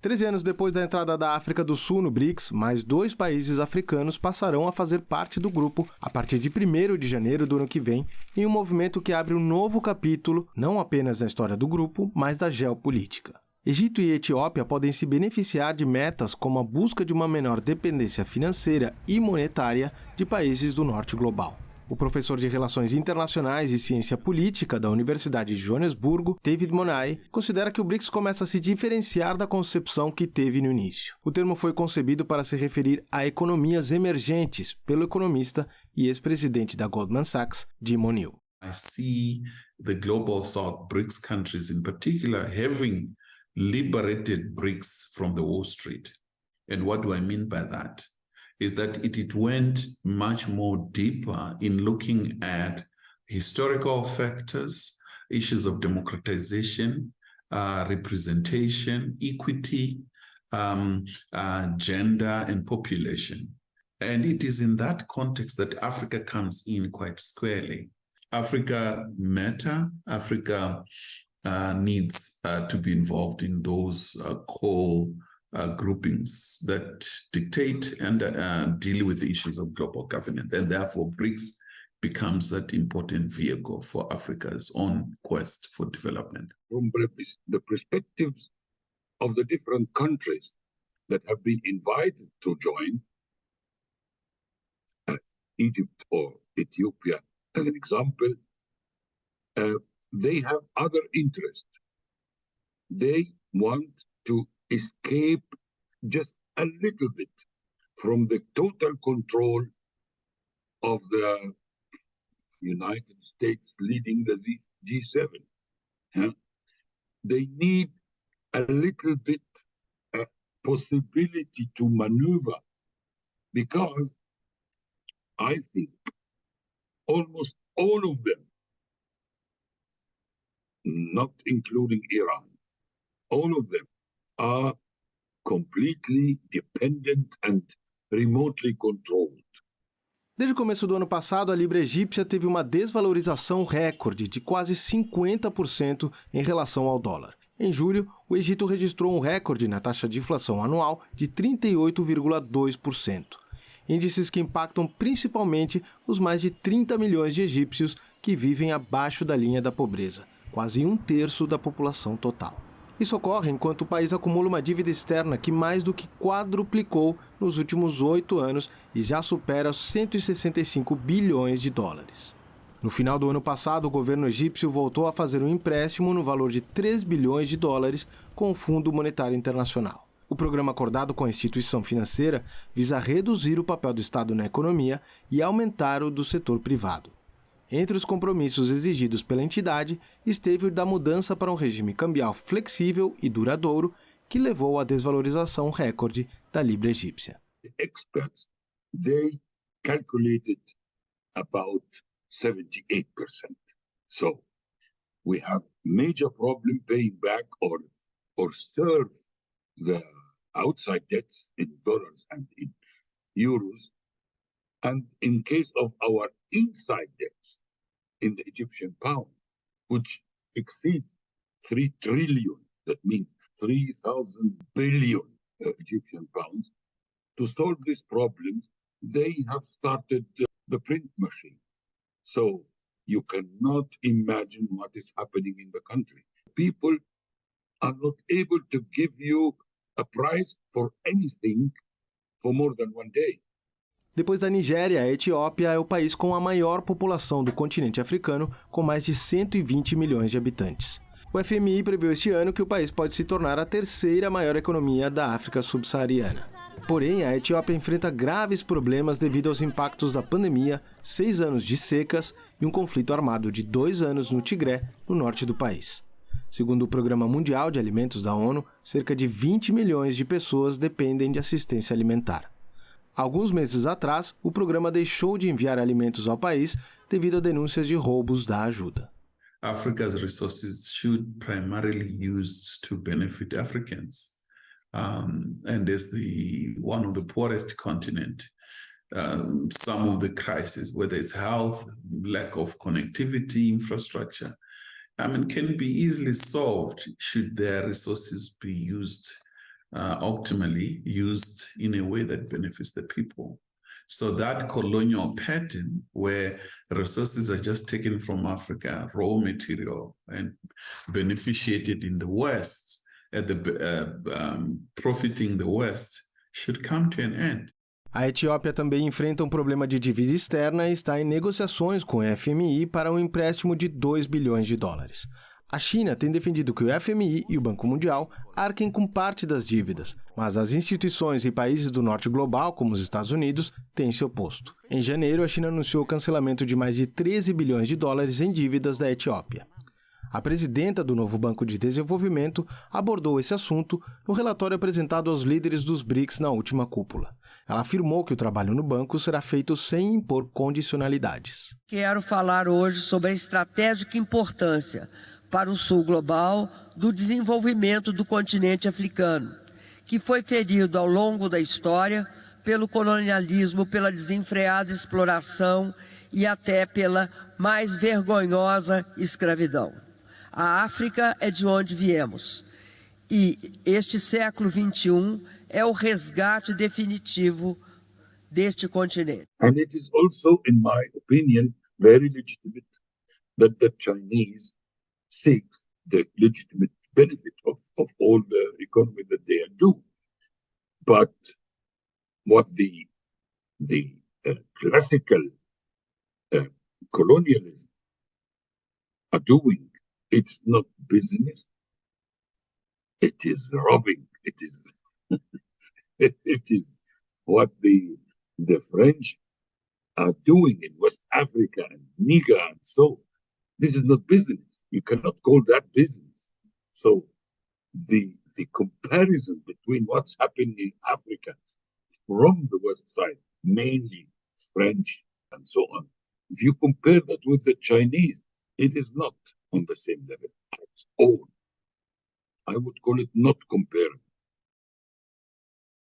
13 anos depois da entrada da África do Sul no BRICS, mais 2 países africanos passarão a fazer parte do grupo a partir de 1º de janeiro do ano que vem, em um movimento que abre um novo capítulo, não apenas na história do grupo, mas da geopolítica. Egito e Etiópia podem se beneficiar de metas como a busca de uma menor dependência financeira e monetária de países do norte global. O professor de Relações Internacionais e Ciência Política da Universidade de Joanesburgo, David Monai, considera que o BRICS começa a se diferenciar da concepção que teve no início. O termo foi concebido para se referir a economias emergentes pelo economista e ex-presidente da Goldman Sachs, Jim O'Neill. I see the Global South BRICS countries in particular having liberated BRICS from the Wall Street. And what do I mean by that? Is that it went much more deeper in looking at historical factors, issues of democratization, representation, equity, gender, and population. And it is in that context that Africa comes in quite squarely. Africa matter. Africa needs to be involved in those core groupings that dictate and deal with the issues of global governance. And therefore, BRICS becomes that important vehicle for Africa's own quest for development. From the perspectives of the different countries that have been invited to join, Egypt or Ethiopia as an example, they have other interests. They want to escape just a little bit from the total control of the United States leading the G7. They need a little bit possibility to maneuver, because I think almost all of them, not including Iran, all of them are completely dependent and remotely controlled. Desde o começo do ano passado, a libra egípcia teve uma desvalorização recorde de quase 50% em relação ao dólar. Em julho, o Egito registrou um recorde na taxa de inflação anual de 38,2%. Índices que impactam principalmente os mais de 30 milhões de egípcios que vivem abaixo da linha da pobreza, quase 1/3 da população total. Isso ocorre enquanto o país acumula uma dívida externa que mais do que quadruplicou nos últimos 8 anos e já supera os 165 bilhões de dólares. No final do ano passado, o governo egípcio voltou a fazer um empréstimo no valor de 3 bilhões de dólares com o Fundo Monetário Internacional. O programa acordado com a instituição financeira visa reduzir o papel do Estado na economia e aumentar o do setor privado. Entre os compromissos exigidos pela entidade esteve o da mudança para um regime cambial flexível e duradouro que levou à desvalorização recorde da libra egípcia. The experts, they calculated about 78%. So we have major problem paying back or serve the outside debts in dollars and in euros. And in case of our inside debts in the Egyptian pound, which exceeds 3 trillion, that means 3,000 billion Egyptian pounds, to solve these problems, they have started the print machine. So you cannot imagine what is happening in the country. People are not able to give you a price for anything for more than one day. Depois da Nigéria, a Etiópia é o país com a maior população do continente africano, com mais de 120 milhões de habitantes. O FMI prevê este ano que o país pode se tornar a terceira maior economia da África subsaariana. Porém, a Etiópia enfrenta graves problemas devido aos impactos da pandemia, 6 anos de secas e um conflito armado de 2 anos no Tigré, no norte do país. Segundo o Programa Mundial de Alimentos da ONU, cerca de 20 milhões de pessoas dependem de assistência alimentar. Alguns meses atrás, o programa deixou de enviar alimentos ao país devido a denúncias de roubos da ajuda. Africa's resources should primarily used to benefit Africans. And as one of the poorest continent, some of the crises, whether it's health, lack of connectivity, infrastructure, can be easily solved should their resources be used optimally used in a way that benefits the people. So that colonial pattern where resources are just taken from Africa, raw material, and beneficiated in the West, profiting the West, should come to an end. A Etiópia também enfrenta um problema de divisa externa e está em negociações com o FMI para um empréstimo de 2 bilhões de dólares. A China tem defendido que o FMI e o Banco Mundial arquem com parte das dívidas, mas as instituições e países do norte global, como os Estados Unidos, têm se oposto. Em janeiro, a China anunciou o cancelamento de mais de 13 bilhões de dólares em dívidas da Etiópia. A presidenta do novo Banco de Desenvolvimento abordou esse assunto no relatório apresentado aos líderes dos BRICS na última cúpula. Ela afirmou que o trabalho no banco será feito sem impor condicionalidades. Quero falar hoje sobre a estratégica importância para o sul global do desenvolvimento do continente africano, que foi ferido ao longo da história pelo colonialismo, pela desenfreada exploração e até pela mais vergonhosa escravidão. A África é de onde viemos e este século XXI é o resgate definitivo deste continente. And it is also, in my opinion, very legitimate that the Chinese seek the legitimate benefit of all the economy that they are doing. But what the classical colonialism are doing, it's not business. It is robbing. It is it is what the French are doing in West Africa and Niger and so. This is not business. You cannot call that business. So the comparison between what's happening in Africa from the West side, mainly French and so on, if you compare that with the Chinese, it is not on the same level at all. I would call it not comparable.